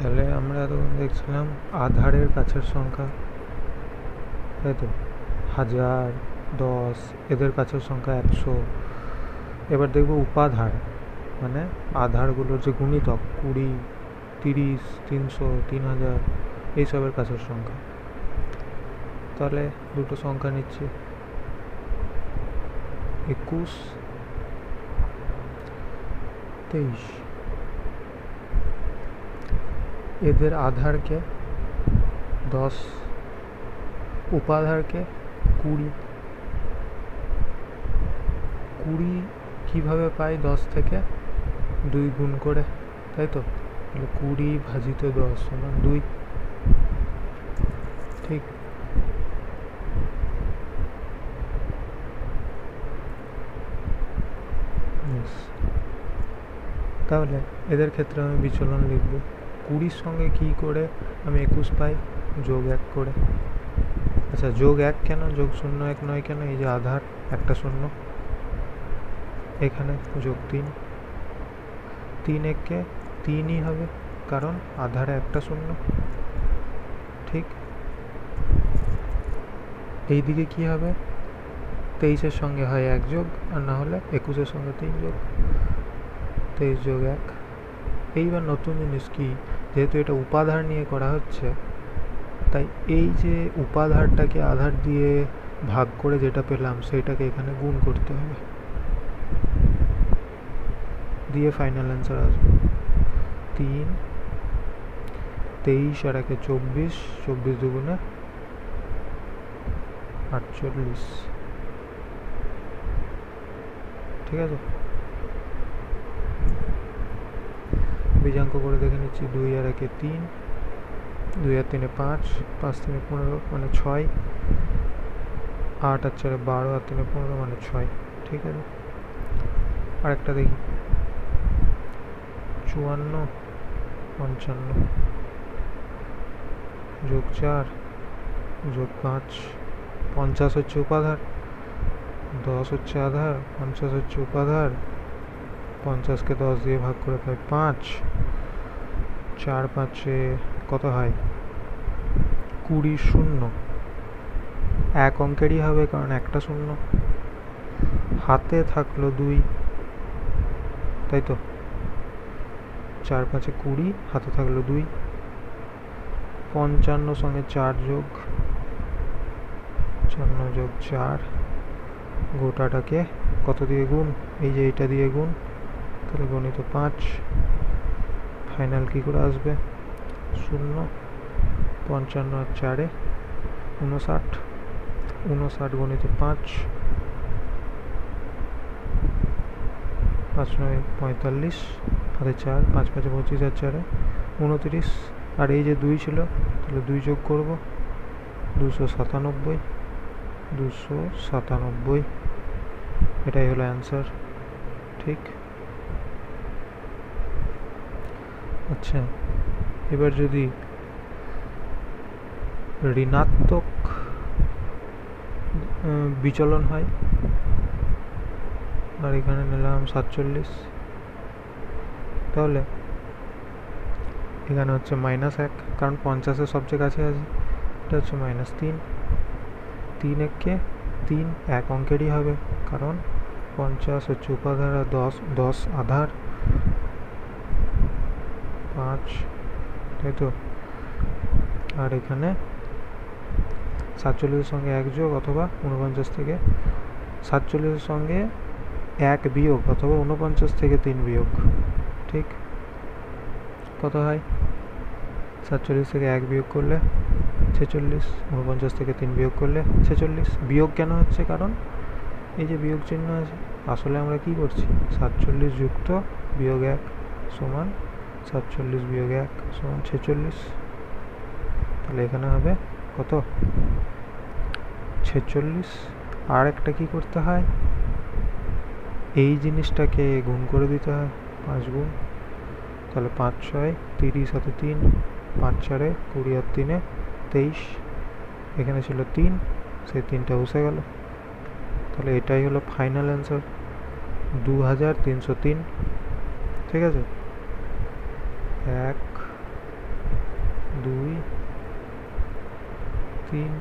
তাহলে আমরা তখন দেখছিলাম আধারের কাছের সংখ্যা, তাই তো 1000, 10, এদের কাছের সংখ্যা 100। এবার দেখব উপাধার, মানে আধারগুলোর যে গুণিতক 20, 30, 300, 3000 এইসবের কাছের সংখ্যা। তাহলে দুটো সংখ্যা নিচ্ছি, 21, 23। এদের আধারকে 10, উপাধারকে 20। 20 কীভাবে পাই? 10 থেকে 2 গুণ করে, তাই তো? তাহলে 20 ভাজিত 10 সমান 2, ঠিক? তাহলে এদের ক্ষেত্রে আমি বিচলন লিখব 20-র সঙ্গে কী করে আমি 21 পাই? যোগ 1 করে। আচ্ছা, যোগ 1 কেন? যোগ 0 1 নয় কেন? এই যে আধার একটা শূন্য, এখানে যোগ 3, 3 1-কে 3ই হবে, কারণ আধারে একটা শূন্য, ঠিক? এই দিকে কি হবে? 23-এর সঙ্গে হয় 1 যোগ, আর না হলে 21-এর সঙ্গে 3 যোগ, 23 যোগ 1। এইবার নতুন জিনিস কি, যেহেতু এটা উপাধার নিয়ে করা হচ্ছে, তাই এই যে উপাধারটাকে আধার দিয়ে ভাগ করে যেটা পেলাম সেটাকে এখানে গুণ করতে হবে, দিয়ে ফাইনাল অ্যান্সার আসবে 3, 23 আর 1-এ 24, 24 দুগুণে 48। ঠিক আছে, বীজাঙ্ক করে দেখে নিচ্ছি। 2 আর 1-এ 3, 2 আর 3-এ 5, 5 3-এ 15 মানে 6, 8 আর 4-এ 12, আর 3-এ 15 মানে 6। ঠিক আছে, আরেকটা দেখি। 54, 55 যোগ 4 যোগ 5, 50 হচ্ছে উপাধার, 10 হচ্ছে আধার, 50 হচ্ছে উপাধার। 50-কে 10 দিয়ে ভাগ করে পাই 5, 4 5-এ কত হয়? 20, 0 এক অঙ্কেরই হবে, কারণ একটা শূন্য। হাতে থাকলো 2, তাই তো? 4 5-এ 20, হাতে থাকলো 2। 55 সঙ্গে 4 যোগ, 54 যোগ 4, গোটাটাকে কত দিয়ে গুণ? এই যে এটা দিয়ে গুণ, তাহলে গণিত 5। ফাইনাল কি করে আসবে? 0, 55 আর 4-এ 59, 59 গণিত 5, 5 9 45, হাতে 4, 5 5-এ 25 আর 4-এ 29। আর এই যে 2 ছিল, তাহলে 2 যোগ করব, 297, 297। এটাই হলো অ্যান্সার, ঠিক? আচ্ছা, এবার যদি ঋণাত্মক বিচলন হয়, আর এখানে নিলাম 47, তাহলে এখানে হচ্ছে -1, কারণ 50-এর সবচেয়ে কাছে আছে। এটা হচ্ছে -3, 3 1-কে 3 এক অঙ্কেরই হবে, কারণ 50 হচ্ছে উপাধার আর 10 আধার, 5, তাই তো? আর এখানে 47-এর সঙ্গে 1 যোগ, অথবা 49 থেকে 47-এর সঙ্গে 1 বিয়োগ, অথবা 49 থেকে 3 বিয়োগ, ঠিক? কত হয়? 47 থেকে 1 বিয়োগ করলে 46, 49 থেকে 3 বিয়োগ করলে 46। বিয়োগ কেন হচ্ছে? কারণ এই যে বিয়োগ চিহ্ন আছে, আসলে আমরা কি করছি? 47 যুক্ত বিয়োগ 1 সমান 47 বিয়োগ 1 সমান 46। তাহলে এখানে হবে কত? 46। আর একটা কি করতে হয়? এই জিনিসটাকে গুণ করে দিতে হয়, 5 গুণ। তাহলে 5 6 30, হাতে 3, 5 4-এ 20 আর 3-এ 23। এখানে ছিল 3, সেই 3টা বসে গেল। তাহলে এটাই হলো ফাইনাল অ্যান্সার, 2303। ঠিক আছে, 1 3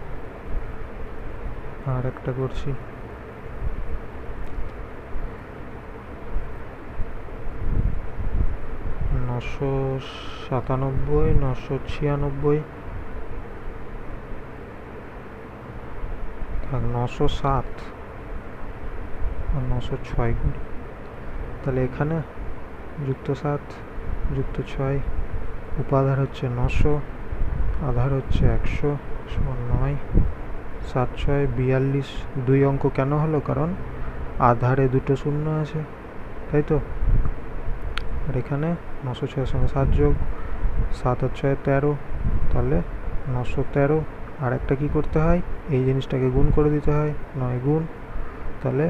আর একটা করছি, 997, 996, 907 আর 906 করি। তাহলে এখানে যুক্ত 7 যুক্ত 6, উপাধার হচ্ছে 900, আধার হচ্ছে 100 সমান 9, 7 6 42। 2 অঙ্ক কেন হলো? কারণ আধারে দুটো শূন্য আছে, তাই তো। আর এখানে 906 সঙ্গে 7 যোগ, 7 আর 6 13, তাহলে 913। আর একটা কি করতে হয়? এই জিনিসটাকে গুণ করে দিতে হয়, 9 গুণ, তাহলে